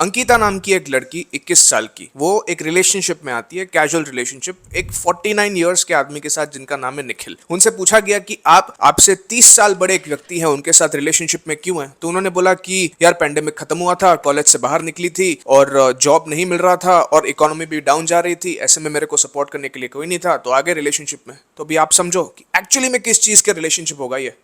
अंकिता नाम की एक लड़की 21 साल की, वो एक रिलेशनशिप में आती है, कैजुअल रिलेशनशिप, एक 49 इयर्स के आदमी के साथ जिनका नाम है निखिल। उनसे पूछा गया कि आप आपसे 30 साल बड़े एक व्यक्ति हैं, उनके साथ रिलेशनशिप में क्यों हैं? तो उन्होंने बोला कि यार पेंडेमिक खत्म हुआ था, कॉलेज से बाहर निकली थी और जॉब नहीं मिल रहा था और इकोनॉमी भी डाउन जा रही थी, ऐसे में मेरे को सपोर्ट करने के लिए कोई नहीं था, तो आगे रिलेशनशिप में। तो अभी आप समझो कि एक्चुअली में किस चीज का रिलेशनशिप होगा ये।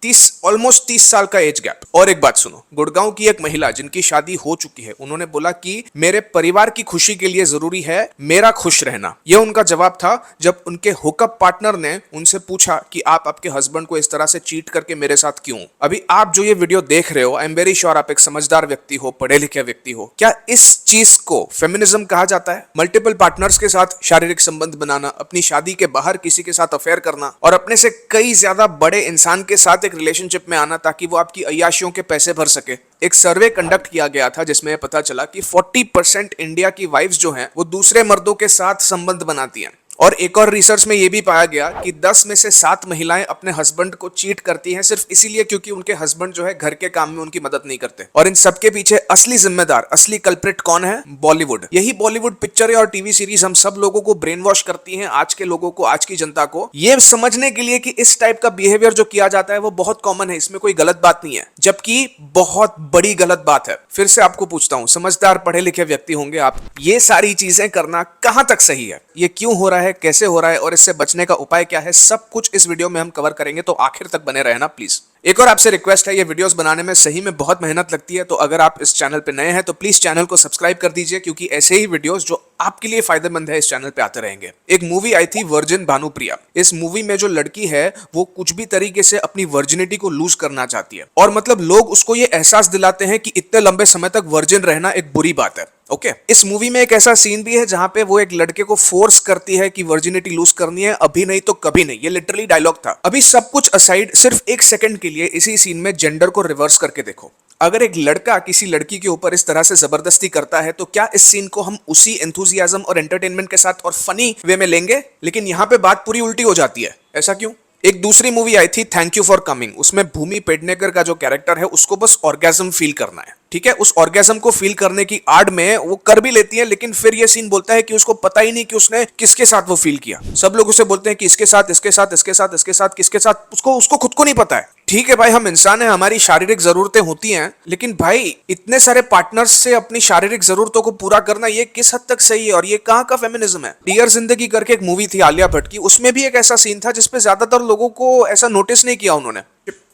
ऑलमोस्ट 30 साल का एज गैप। और एक बात सुनो, गुड़गांव की एक महिला जिनकी शादी हो चुकी है, उन्होंने बोला कि मेरे परिवार की खुशी के लिए जरूरी है मेरा खुश रहना। यह उनका जवाब था जब उनके हुकअप पार्टनर ने उनसे पूछा कि आप आपके हस्बैंड को इस तरह से चीट करके मेरे साथ क्यों? अभी आप जो ये वीडियो देख रहे हो, आई एम वेरी श्योर आप एक समझदार व्यक्ति हो, पढ़े लिखे व्यक्ति हो। क्या इस चीज को फेमिनिज्म कहा जाता है? मल्टीपल पार्टनर्स के साथ शारीरिक संबंध बनाना, अपनी शादी के बाहर किसी के साथ अफेयर करना और अपने से कई ज्यादा बड़े इंसान के साथ एक रिलेशनशिप में आना ताकि वो आपकी अय्याशियों के पैसे भर सके। एक सर्वे कंडक्ट किया गया था जिसमें पता चला कि 40% इंडिया की वाइफ्स जो हैं वो दूसरे मर्दों के साथ संबंध बनाती हैं। और एक और रिसर्च में यह भी पाया गया कि 10 में से 7 महिलाएं अपने हस्बैंड को चीट करती हैं सिर्फ इसीलिए क्योंकि उनके हस्बैंड जो है घर के काम में उनकी मदद नहीं करते। और इन सबके पीछे असली जिम्मेदार, असली कल्प्रिट कौन है? बॉलीवुड। यही बॉलीवुड पिक्चरें और टीवी सीरीज हम सब लोगों को ब्रेन वॉश करती हैं, आज के लोगों को, आज की जनता को, ये समझने के लिए कि इस टाइप का बिहेवियर जो किया जाता है वो बहुत कॉमन है, इसमें कोई गलत बात नहीं है, जबकि बहुत बड़ी गलत बात है। फिर से आपको पूछता हूं, समझदार पढ़े लिखे व्यक्ति होंगे आप, ये सारी चीजें करना कहां तक सही है? ये क्यों हो रहा है, कैसे हो रहा है और इससे बचने का उपाय क्या है? सब कुछ इस वीडियो में हम कवर करेंगे, तो आखिर तक बने रहना प्लीज। एक और आपसे रिक्वेस्ट है, ये वीडियोस बनाने में सही में बहुत मेहनत लगती है, तो अगर आप इस चैनल पे नए हैं तो प्लीज चैनल को सब्सक्राइब कर दीजिए, क्योंकि ऐसे ही वीडियोस जो आपके लिए फायदेमंद है इस चैनल पे आते रहेंगे। एक मूवी आई थी वर्जिन भानुप्रिया। इस मूवी में जो लड़की है वो कुछ भी तरीके से अपनी वर्जिनिटी को लूज करना चाहती है, और मतलब लोग उसको ये एहसास दिलाते हैं कि इतने लंबे समय तक वर्जिन रहना एक बुरी बात है। ओके, इस मूवी में एक ऐसा सीन भी है जहां पे वो एक लड़के को फोर्स करती है कि वर्जिनिटी लूज करनी है, अभी नहीं तो कभी नहीं। ये लिटरली डायलॉग था। अभी सब कुछ असाइड, सिर्फ एक सेकंड के लिए इसी सीन में जेंडर को रिवर्स करके देखो। अगर एक लड़का किसी लड़की के ऊपर इस तरह से जबरदस्ती करता है तो क्या इस सीन को हम उसी एंथुजियाज्म और एंटरटेनमेंट के साथ और फनी वे में लेंगे? लेकिन यहां पे बात पूरी उल्टी हो जाती है। ऐसा क्यों? एक दूसरी मूवी आई थी थैंक यू फॉर कमिंग। उसमें भूमि पेडनेकर का जो कैरेक्टर है उसको बस ऑर्गेज्म फील करना है, ठीक है? उस ऑर्गेज्म को फील करने की आड़ में वो कर भी लेती है, लेकिन फिर ये सीन बोलता है कि उसको पता ही नहीं कि उसने किसके साथ वो फील किया। सब लोग उसे बोलते हैं कि इसके साथ, इसके साथ, इसके साथ, इसके साथ, किसके साथ, उसको खुद को नहीं पता है। ठीक है भाई, हम इंसान हैं, हमारी शारीरिक जरूरतें होती हैं, लेकिन भाई इतने सारे पार्टनर्स से अपनी शारीरिक जरूरतों को पूरा करना ये किस हद तक सही है और ये कहाँ का फेमिनिज्म है? डियर जिंदगी करके एक मूवी थी आलिया भट्ट की, उसमें भी एक ऐसा सीन था जिसपे ज्यादातर लोगों को ऐसा नोटिस नहीं किया उन्होंने।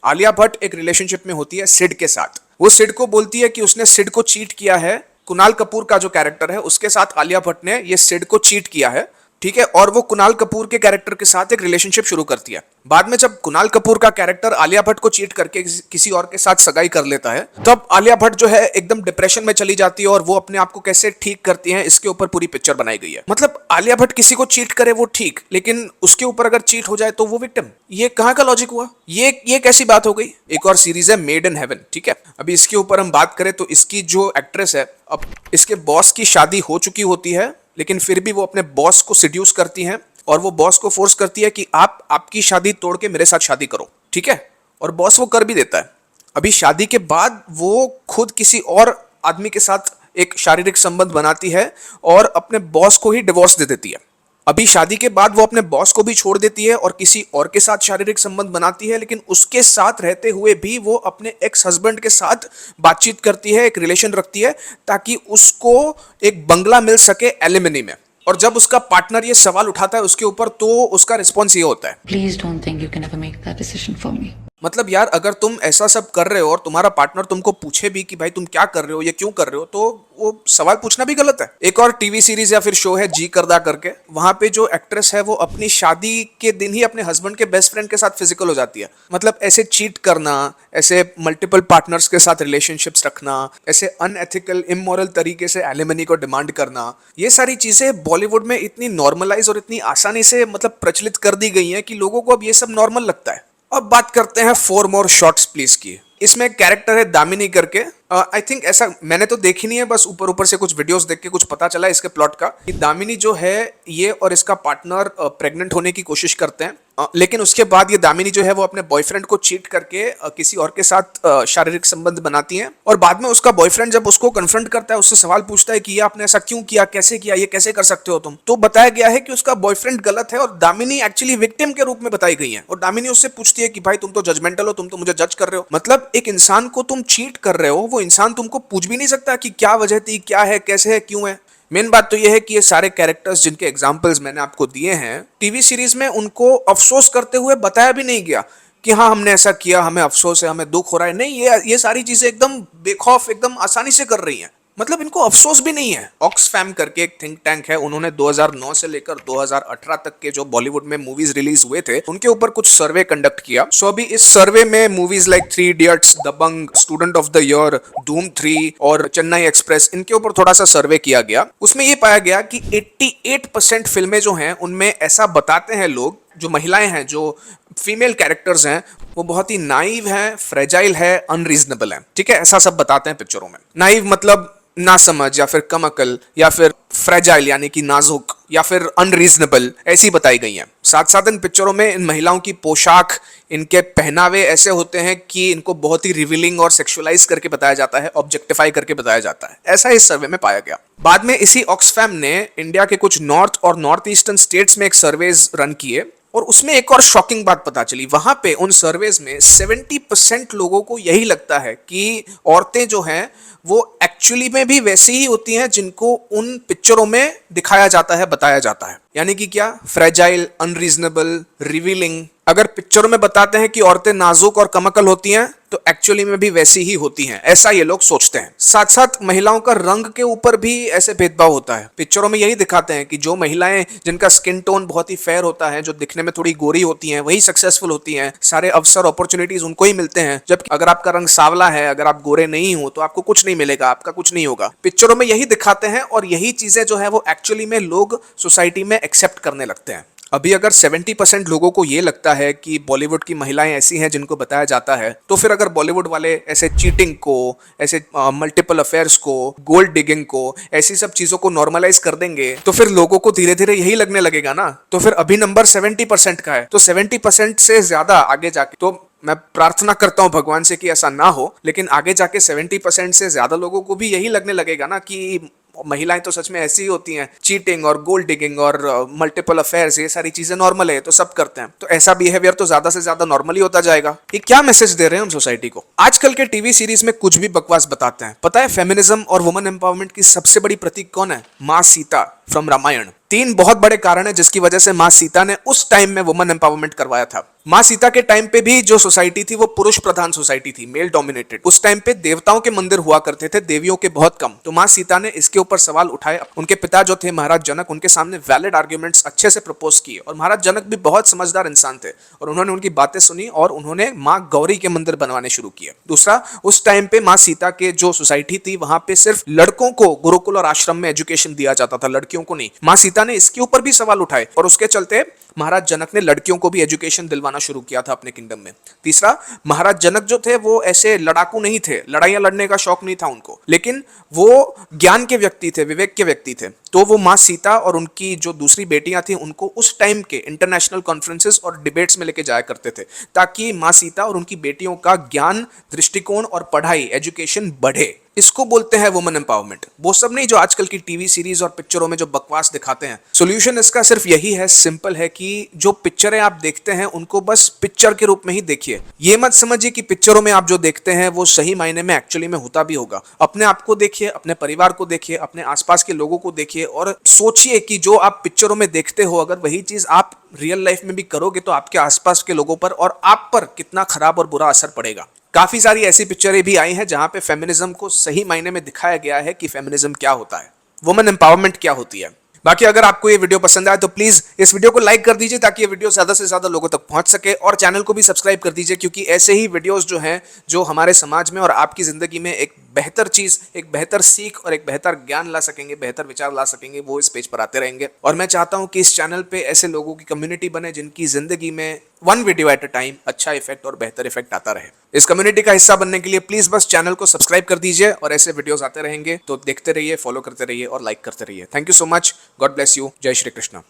आलिया भट्ट एक रिलेशनशिप में होती है सिड के साथ। वो सिड को बोलती है कि उसने सिड को चीट किया है। कुणाल कपूर का जो कैरेक्टर है उसके साथ आलिया भट्ट ने ये सिड को चीट किया है, ठीक है? और वो कुणाल कपूर के कैरेक्टर के साथ एक रिलेशनशिप शुरू करती है। बाद में जब कुणाल कपूर का कैरेक्टर आलिया भट्ट को चीट करके किसी और के साथ सगाई कर लेता है, तब आलिया भट्ट जो है एकदम डिप्रेशन में चली जाती है और वो अपने आप को कैसे ठीक करती है इसके ऊपर पूरी पिक्चर बनाई गई है। मतलब आलिया भट्ट किसी को चीट करे वो ठीक, लेकिन उसके ऊपर अगर चीट हो जाए तो वो विक्टिम। ये कहाँ का लॉजिक हुआ? ये कैसी बात हो गई? एक और सीरीज है मेड इन हेवन, ठीक है? अभी इसके ऊपर हम बात करें तो इसकी जो एक्ट्रेस है, अब इसके बॉस की शादी हो चुकी होती है, लेकिन फिर भी वो अपने बॉस को सिड्यूस करती हैं और वो बॉस को फोर्स करती है कि आप आपकी शादी तोड़ के मेरे साथ शादी करो, ठीक है? और बॉस वो कर भी देता है। अभी शादी के बाद वो खुद किसी और आदमी के साथ एक शारीरिक संबंध बनाती है और अपने बॉस को ही डिवोर्स दे देती है। अभी शादी के बाद वो अपने बॉस को भी छोड़ देती है और किसी और के साथ शारीरिक संबंध बनाती है, लेकिन उसके साथ रहते हुए भी वो अपने एक्स हस्बैंड के साथ बातचीत करती है, एक रिलेशन रखती है ताकि उसको एक बंगला मिल सके एलिमनी में। और जब उसका पार्टनर ये सवाल उठाता है उसके ऊपर, तो उसका रिस्पॉन्स ये होता है, please don't think you can ever make that decision for me. मतलब यार, अगर तुम ऐसा सब कर रहे हो और तुम्हारा पार्टनर तुमको पूछे भी कि भाई तुम क्या कर रहे हो, ये क्यों कर रहे हो, तो वो सवाल पूछना भी गलत है। एक और टीवी सीरीज या फिर शो है जी करदा करके, वहां पे जो एक्ट्रेस है वो अपनी शादी के दिन ही अपने हस्बैंड के बेस्ट फ्रेंड के साथ फिजिकल हो जाती है। मतलब ऐसे चीट करना, ऐसे मल्टीपल पार्टनर्स के साथ रिलेशनशिप्स रखना, ऐसे अनएथिकल इमोरल तरीके से एलिमनी को डिमांड करना, ये सारी चीजें बॉलीवुड में इतनी नॉर्मलाइज और इतनी आसानी से मतलब प्रचलित कर दी गई हैं कि लोगों को अब ये सब नॉर्मल लगता है। अब बात करते हैं 4 मोर शॉट्स प्लीज की। इसमें एक कैरेक्टर है दामिनी करके, आई थिंक ऐसा मैंने तो देखी नहीं है, बस ऊपर ऊपर से कुछ वीडियोस देख के कुछ पता चला इसके प्लॉट का कि दामिनी जो है ये और इसका पार्टनर प्रेग्नेंट होने की कोशिश करते हैं लेकिन उसके बाद ये दामिनी जो है वो अपने बॉयफ्रेंड को चीट करके किसी और के साथ शारीरिक संबंध बनाती हैं, और बाद में उसका बॉयफ्रेंड जब उसको कन्फ्रंट करता है, उससे सवाल पूछता है कि ये आपने ऐसा क्यों किया, कैसे किया, ये कैसे कर सकते हो तुम, तो बताया गया है कि उसका बॉयफ्रेंड गलत है और दामिनी एक्चुअली विक्टिम के रूप में बताई गई है। और दामिनी उससे पूछती है कि भाई तुम तो जजमेंटल हो, तुम तो मुझे जज कर रहे हो, मतलब एक इंसान को तुम चीट कर रहे हो, वो इंसान तुमको पूछ भी नहीं सकता कि क्या वजह थी, क्या है, कैसे है, क्यों है। मेन बात तो यह है कि ये सारे कैरेक्टर्स जिनके एग्जाम्पल्स मैंने आपको दिए हैं टीवी सीरीज में, उनको अफसोस करते हुए बताया भी नहीं गया कि हाँ हमने ऐसा किया, हमें अफसोस है, हमें दुख हो रहा है। नहीं, ये सारी चीजें एकदम बेखौफ, एकदम आसानी से कर रही हैं, मतलब इनको अफसोस भी नहीं है। ऑक्सफैम करके एक थिंक टैंक है, उन्होंने 2009 से लेकर 2018 तक के जो बॉलीवुड में मूवीज रिलीज हुए थे उनके ऊपर कुछ सर्वे कंडक्ट किया। सो अभी इस सर्वे में movies like 3 Idiots, Dabangg, Student of the Year, Dhoom 3 और चेन्नई एक्सप्रेस, इनके ऊपर थोड़ा सा सर्वे किया गया। उसमें यह पाया गया कि 88% फिल्में जो हैं उनमें ऐसा बताते हैं लोग, जो महिलाएं हैं, जो फीमेल कैरेक्टर्स हैं, वो बहुत ही नाइव है, फ्रेजाइल है, अनरीजनेबल है। ठीक है, ऐसा सब बताते हैं पिक्चरों में। नाइव मतलब ना समझ, या फिर कम अकल, या फिर फ्रेजाइल यानी कि नाजुक, या फिर अनरीजनेबल, ऐसी बताई गई हैं। साथ साथ इन पिक्चरों में इन महिलाओं की पोशाक, इनके पहनावे ऐसे होते हैं कि इनको बहुत ही रिवीलिंग और सेक्सुअलाइज करके बताया जाता है, ऑब्जेक्टिफाई करके बताया जाता है। ऐसा इस सर्वे में पाया गया। बाद में इसी ऑक्सफैम ने इंडिया के कुछ नॉर्थ और नॉर्थ ईस्टर्न स्टेट्स में एक सर्वेज रन किए, और उसमें एक और शॉकिंग बात पता चली। वहां पे उन सर्वेज में 70% लोगों को यही लगता है कि औरतें जो हैं वो एक्चुअली में भी वैसी ही होती हैं जिनको उन पिक्चरों में दिखाया जाता है, बताया जाता है। यानी कि क्या, फ्रेजाइल, अनरीजनेबल, रिवीलिंग। अगर पिक्चरों में बताते हैं कि औरतें नाजुक और कमअकल होती हैं, तो एक्चुअली में भी वैसी ही होती हैं, ऐसा ये लोग सोचते हैं। साथ साथ महिलाओं का रंग के ऊपर भी ऐसे भेदभाव होता है। पिक्चरों में यही दिखाते हैं कि जो महिलाएं जिनका स्किन टोन बहुत ही फेयर होता है, जो दिखने में थोड़ी गोरी होती हैं, वही सक्सेसफुल होती हैं, सारे अवसर, अपॉर्चुनिटीज उनको ही मिलते हैं। जबकि अगर आपका रंग सांवला है, अगर आप गोरे नहीं हो, तो आपको कुछ नहीं मिलेगा, आपका कुछ नहीं होगा। पिक्चरों में यही दिखाते हैं, और यही चीजें जो है वो एक्चुअली में लोग सोसाइटी में एक्सेप्ट करने लगते हैं। अभी अगर 70% लोगों को ये लगता है कि बॉलीवुड की महिलाएं ऐसी हैं जिनको बताया जाता है, तो फिर अगर बॉलीवुड वाले ऐसे चीटिंग को, ऐसे मल्टीपल अफेयर्स को, गोल्ड डिगिंग को, ऐसी सब चीजों को नॉर्मलाइज कर देंगे, तो फिर लोगों को धीरे धीरे यही लगने लगेगा ना। तो फिर अभी नंबर 70% का है, तो 70% से ज्यादा आगे जाके, तो मैं प्रार्थना करता हूं भगवान से कि ऐसा ना हो, लेकिन आगे जाके 70% से ज्यादा लोगों को भी यही लगने लगेगा ना कि महिलाएं तो सच में ऐसी ही होती हैं, चीटिंग और गोल्ड डिगिंग और मल्टीपल अफेयर्स, ये सारी चीजें नॉर्मल है, तो सब करते हैं। तो ऐसा बिहेवियर तो ज्यादा से ज्यादा नॉर्मली होता जाएगा। ये क्या मैसेज दे रहे हैं हम सोसाइटी को? आजकल के टीवी सीरीज में कुछ भी बकवास बताते हैं। पता है फेमिनिज्म और वुमेन एम्पावरमेंट की सबसे बड़ी प्रतीक कौन है? माँ सीता फ्रॉम रामायण। 3 बहुत बड़े कारण है जिसकी वजह से माँ सीता ने उस टाइम में वुमेन एम्पावरमेंट करवाया था। माँ सीता के टाइम पे भी जो सोसाइटी थी वो पुरुष प्रधान सोसाइटी थी, मेल डोमिनेटेड। उस टाइम पे देवताओं के मंदिर हुआ करते थे, देवियों के बहुत कम। तो माँ सीता ने इसके ऊपर सवाल उठाए। उनके पिता जो थे महाराज जनक, उनके सामने वैलिड आर्ग्यूमेंट्स अच्छे से प्रपोज किए, और महाराज जनक भी बहुत समझदार इंसान थे, और उन्होंने उनकी बातें सुनी और उन्होंने माँ गौरी के मंदिर बनवाने शुरू किए। दूसरा, उस टाइम पे माँ सीता के जो सोसाइटी थी वहां पे सिर्फ लड़कों को गुरुकुल और आश्रम में एजुकेशन दिया जाता था, लड़कियों को नहीं। माँ सीता ने इसके ऊपर भी सवाल उठाए, और उसके चलते महाराज जनक ने लड़कियों को भी एजुकेशन दिलवाना शुरू किया था अपने किंगडम में। तीसरा, महाराज जनक जो थे वो ऐसे लड़ाकू नहीं थे, लड़ाइयां लड़ने का शौक नहीं था उनको, लेकिन वो ज्ञान के व्यक्ति थे, विवेक के व्यक्ति थे। तो वो माँ सीता और उनकी जो दूसरी बेटियां थी उनको उस टाइम के इंटरनेशनल कॉन्फ्रेंसेस और डिबेट्स में लेके जाया करते थे, ताकि माँ सीता और उनकी बेटियों का ज्ञान, दृष्टिकोण और पढ़ाई, एजुकेशन बढ़े। इसको बोलते हैं वुमेन एम्पावरमेंट। वो सब नहीं जो आजकल की टीवी सीरीज और पिक्चरों में जो बकवास दिखाते हैं। सॉल्यूशन इसका सिर्फ यही है, सिंपल है, कि जो पिक्चरें आप देखते हैं उनको बस पिक्चर के रूप में ही देखिए। ये मत समझिए कि पिक्चरों में आप जो देखते हैं वो सही मायने में एक्चुअली में होता भी होगा। अपने आप को देखिए, अपने परिवार को देखिए, अपने आसपास के लोगों को देखिए, और सोचिए कि जो आप पिक्चरों में देखते हो अगर वही चीज आप रियल लाइफ में भी करोगे तो आपके आसपास के लोगों पर और आप पर कितना खराब और बुरा असर पड़ेगा। काफी सारी ऐसी पिक्चरें भी आई हैं जहां पे फेमिनिज्म को सही मायने में दिखाया गया है कि फेमिनिज्म क्या होता है, वुमेन एम्पावरमेंट क्या होती है। बाकी अगर आपको ये वीडियो पसंद आए तो प्लीज इस वीडियो को लाइक कर दीजिए ताकि ये वीडियो ज्यादा से ज्यादा लोगों तक पहुंच सके, और चैनल को भी सब्सक्राइब कर दीजिए, क्योंकि ऐसे ही वीडियोस जो हैं जो हमारे समाज में और आपकी जिंदगी में एक बेहतर चीज, एक बेहतर सीख और एक बेहतर ज्ञान ला सकेंगे, बेहतर विचार ला सकेंगे, वो इस पेज पर आते रहेंगे। और मैं चाहता हूं कि इस चैनल पे ऐसे लोगों की कम्युनिटी बने जिनकी जिंदगी में 1 वीडियो एट अ टाइम अच्छा इफेक्ट और बेहतर इफेक्ट आता रहे। इस कम्युनिटी का हिस्सा बनने के लिए प्लीज बस चैनल को सब्सक्राइब कर दीजिए, और ऐसे वीडियोस आते रहेंगे तो देखते रहिए, फॉलो करते रहिए और लाइक करते रहिए। Thank you so much. God bless you. जय श्री कृष्ण।